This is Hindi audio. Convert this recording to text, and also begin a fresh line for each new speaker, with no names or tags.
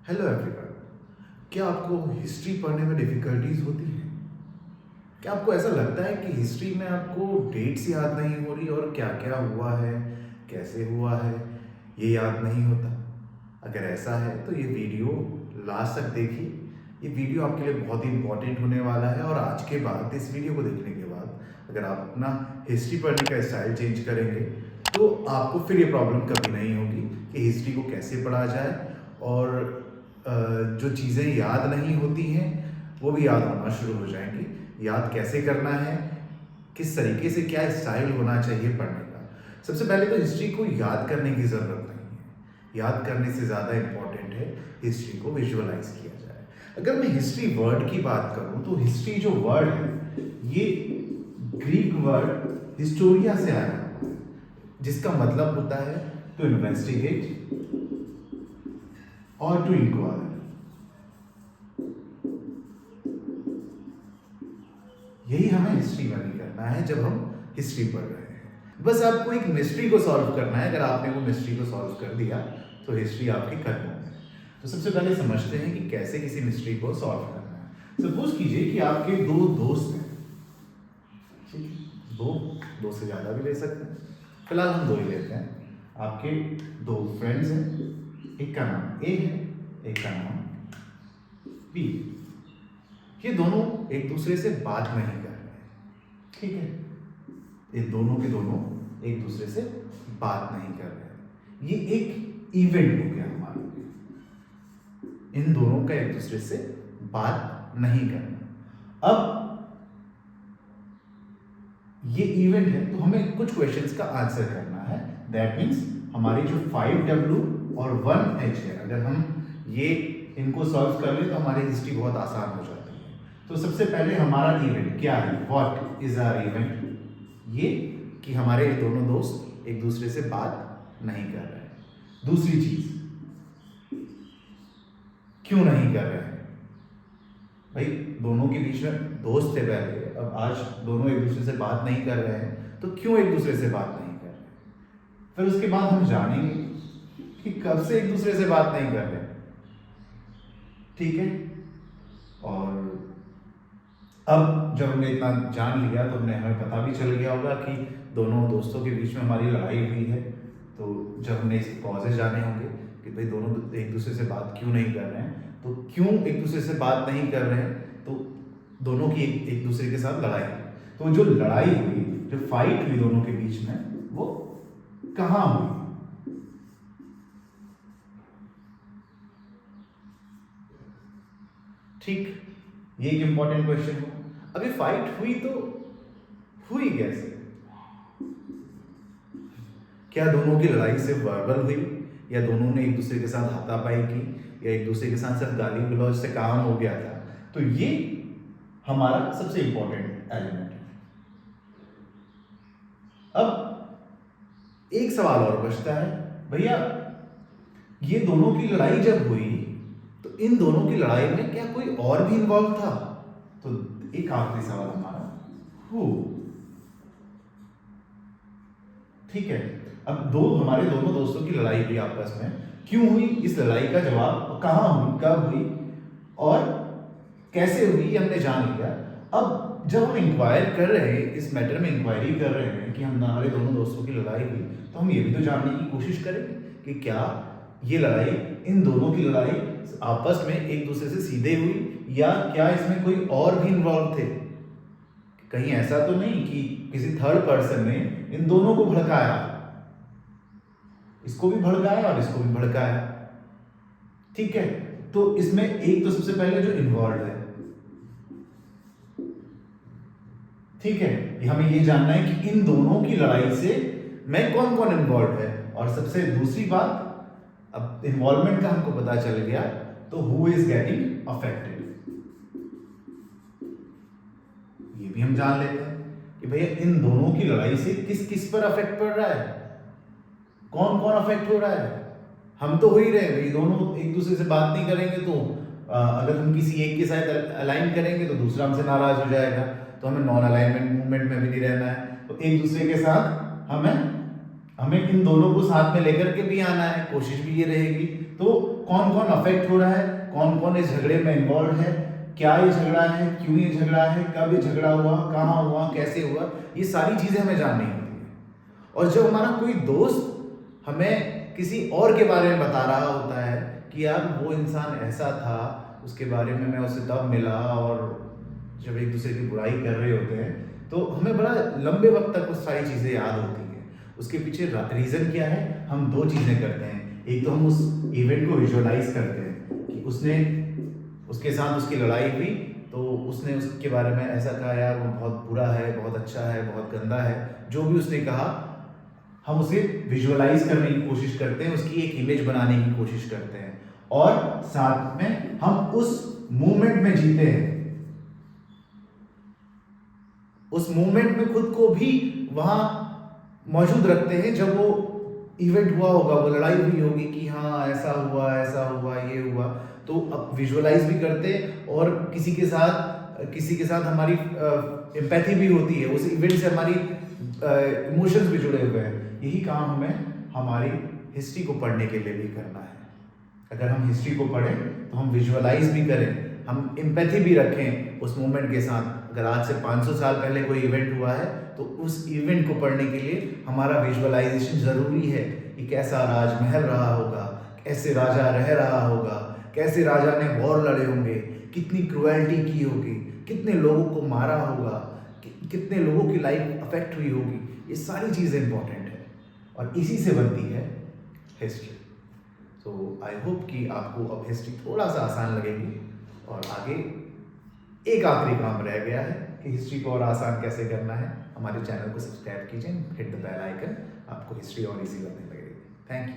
Hello everyone. क्या आपको हिस्ट्री पढ़ने में डिफ़िकल्टीज होती हैं? क्या आपको ऐसा लगता है कि हिस्ट्री में आपको डेट्स याद नहीं हो रही और क्या-क्या हुआ है, कैसे हुआ है, ये याद नहीं होता? अगर ऐसा है तो ये वीडियो लास्ट तक देखिए। ये वीडियो आपके लिए बहुत ही इम्पोर्टेंट होने वाला है और आज के बाद इस वीडियो को देखने के बाद अगर आप अपना हिस्ट्री पढ़ने का स्टाइल चेंज करेंगे तो आपको फिर ये प्रॉब्लम कभी नहीं होगी कि हिस्ट्री को कैसे पढ़ा जाए और जो चीज़ें याद नहीं होती हैं वो भी याद होना शुरू हो जाएंगी। याद कैसे करना है, किस तरीके से, क्या स्टाइल होना चाहिए पढ़ने का। सबसे पहले तो हिस्ट्री को याद करने की ज़रूरत नहीं है। याद करने से ज़्यादा इम्पॉर्टेंट है हिस्ट्री को विजुअलाइज किया जाए। अगर मैं हिस्ट्री वर्ड की बात करूं तो हिस्ट्री जो वर्ड है ये ग्रीक वर्ड हिस्टोरिया से आया हुआ है, जिसका मतलब होता है टू इन्वेस्टिगेट और टू इंक्वायर। यही हमें हिस्ट्री में भी करना है जब हम हिस्ट्री पढ़ रहे हैं। बस आपको एक मिस्ट्री को सॉल्व करना है। अगर आपने वो मिस्ट्री को सॉल्व कर दिया तो हिस्ट्री आपकी खत्म हो गई। तो सबसे पहले समझते हैं कि कैसे किसी मिस्ट्री को सॉल्व करना है। सपोज कीजिए कि आपके दो दोस्त हैं, ठीक है? दो से ज़्यादा भी ले सकते हैं, फिलहाल हम दो ही लेते हैं। आपके दो फ्रेंड्स हैं, एक का नाम ए है, एक का नाम बी। ये दोनों एक दूसरे से बात नहीं कर रहे हैं, ठीक है? ये दोनों के दोनों एक दूसरे से बात नहीं कर रहे हैं। ये एक इवेंट हो गया हमारे लिए। इन दोनों का एक दूसरे से बात नहीं करना। अब ये इवेंट है तो हमें कुछ क्वेश्चंस का आंसर करना है। दैट मीन्स हमारी जो 5W और 1H है, अगर हम ये इनको सॉल्व कर ले तो हमारी हिस्ट्री बहुत आसान हो जाती है। तो सबसे पहले हमारा इवेंट क्या है? What is our event? ये कि हमारे दोनों दोस्त एक दूसरे से बात नहीं कर रहे हैं। दूसरी चीज, क्यों नहीं कर रहे हैं? भाई दोनों के बीच में दोस्त थे पहले, अब आज दोनों एक दूसरे से बात नहीं कर रहे हैं, तो क्यों एक दूसरे से बात नहीं कर रहे? फिर उसके बाद हम जानेंगे कि कब से एक दूसरे से बात नहीं कर रहे, ठीक है? और अब जब हमने इतना जान लिया तो हमें पता भी चल गया होगा कि दोनों दोस्तों के बीच में हमारी लड़ाई हुई है। तो जब हमने इसके कॉजेज जाने होंगे कि भाई दोनों एक दूसरे से बात क्यों नहीं कर रहे हैं, तो क्यों एक दूसरे से बात नहीं कर रहे हैं, तो दोनों की एक दूसरे के साथ लड़ाई हुई। तो जो लड़ाई हुई, जो फाइट हुई दोनों के बीच में, वो कहाँ हुई? ठीक, ये एक इंपॉर्टेंट क्वेश्चन है। अभी फाइट हुई तो हुई कैसे? क्या दोनों की लड़ाई सिर्फ वर्बल हुई, या दोनों ने एक दूसरे के साथ हाथापाई की, या एक दूसरे के साथ सिर्फ गाली गलौज से काम हो गया था? तो ये हमारा सबसे इंपॉर्टेंट एलिमेंट है। अब एक सवाल और बचता है, भैया ये दोनों की लड़ाई जब हुई तो इन दोनों की लड़ाई में क्या कोई और भी इन्वॉल्व था? तो एक आखिरी सवाल हमारा, हु? ठीक है। अब हमारे दोनों दोस्तों की लड़ाई हुई आपस में, क्यों हुई? इस लड़ाई का जवाब कहाँ हुई, कब हुई और कैसे हुई, ये हमने जान लिया। अब जब हम इंक्वायर कर रहे हैं, इस मैटर में इंक्वायरी कर रहे हैं कि हमारे दोनों दोस्तों की लड़ाई हुई, तो हम ये भी तो जानने की कोशिश करेंगे कि क्या ये लड़ाई, इन दोनों की लड़ाई आपस में एक दूसरे से सीधे हुई, या क्या इसमें कोई और भी इन्वॉल्व थे? कहीं ऐसा तो नहीं कि किसी थर्ड पर्सन ने इन दोनों को भड़काया, इसको भी भड़काया और इसको भी भड़काया, ठीक है? तो इसमें एक तो सबसे पहले जो इन्वॉल्व है, ठीक है, हमें ये जानना है कि इन दोनों की लड़ाई से मैं कौन कौन इन्वॉल्व है। और सबसे दूसरी बात, अब इन्वॉल्वमेंट का हमको पता चल गया, तो हु इज गेटिंग अफेक्टेड, ये भी हम जान लेते हैं कि भैया इन दोनों की लड़ाई से किस किस पर अफेक्ट पड़ रहा है, कौन कौन अफेक्ट हो रहा है। हम तो हो ही रहे भाई, दोनों एक दूसरे से बात नहीं करेंगे तो अगर हम किसी एक के साथ अलाइन करेंगे तो दूसरा हमसे नाराज हो जाएगा, तो हमें नॉन अलाइनमेंट मूवमेंट में भी नहीं रहना है। तो एक दूसरे के साथ हमें इन दोनों को साथ में लेकर के भी आना है, कोशिश भी ये रहेगी तो कौन कौन अफेक्ट हो रहा है, कौन कौन इस झगड़े में इन्वॉल्व है, क्या ये झगड़ा है, क्यों ये झगड़ा है, कब ये झगड़ा हुआ, कहाँ हुआ, कैसे हुआ, ये सारी चीज़ें हमें जाननी होती है। और जब हमारा कोई दोस्त हमें किसी और के बारे में बता रहा होता है कि यार वो इंसान ऐसा था, उसके बारे में मैं उससे तब मिला, और जब एक दूसरे की बुराई कर रहे होते हैं तो हमें बड़ा लंबे वक्त तक वो सारी चीज़ें याद होती हैं। उसके पीछे रीज़न क्या है? हम दो चीज़ें करते हैं। एक तो हम उस इवेंट को विजुअलाइज करते हैं कि उसके साथ उसकी लड़ाई हुई, तो उसने उसके बारे में ऐसा कहा, यार वो बहुत बुरा है, बहुत अच्छा है, बहुत गंदा है, जो भी उसने कहा हम उसे विजुअलाइज करने की कोशिश करते हैं, उसकी एक इमेज बनाने की कोशिश करते हैं, और साथ में हम उस मोमेंट में जीते हैं, उस मोमेंट में खुद को भी वहां मौजूद रखते हैं जब वो इवेंट हुआ होगा, वो लड़ाई हुई होगी कि हाँ ऐसा हुआ, ये हुआ। तो अब विजुअलाइज भी करते हैं, और किसी के साथ हमारी एम्पैथी भी होती है, उस इवेंट से हमारी इमोशंस भी जुड़े हुए हैं। यही काम हमें हमारी हिस्ट्री को पढ़ने के लिए भी करना है। अगर हम हिस्ट्री को पढ़ें तो हम विजुअलाइज भी करें, हम एम्पैथी भी रखें उस मोमेंट के साथ। अगर आज से 500 साल पहले कोई इवेंट हुआ है तो उस इवेंट को पढ़ने के लिए हमारा विजुअलाइजेशन ज़रूरी है कि कैसा राजमहल रहा होगा, कैसे राजा रह रहा होगा, कैसे राजा ने वॉर लड़े होंगे, कितनी क्रुएल्टी की होगी, कितने लोगों को मारा होगा, कितने लोगों की लाइफ अफेक्ट हुई होगी। ये सारी चीज़ें इंपॉर्टेंट है और इसी से बनती है हिस्ट्री। तो आई होप कि आपको अब हिस्ट्री थोड़ा सा आसान लगेगी। और आगे एक आखिरी काम रह गया है कि हिस्ट्री को और आसान कैसे करना है। हमारे चैनल को सब्सक्राइब कीजिए, हिट द बेल आइकन, आपको हिस्ट्री और इजी लगने लगेगी। Thank you.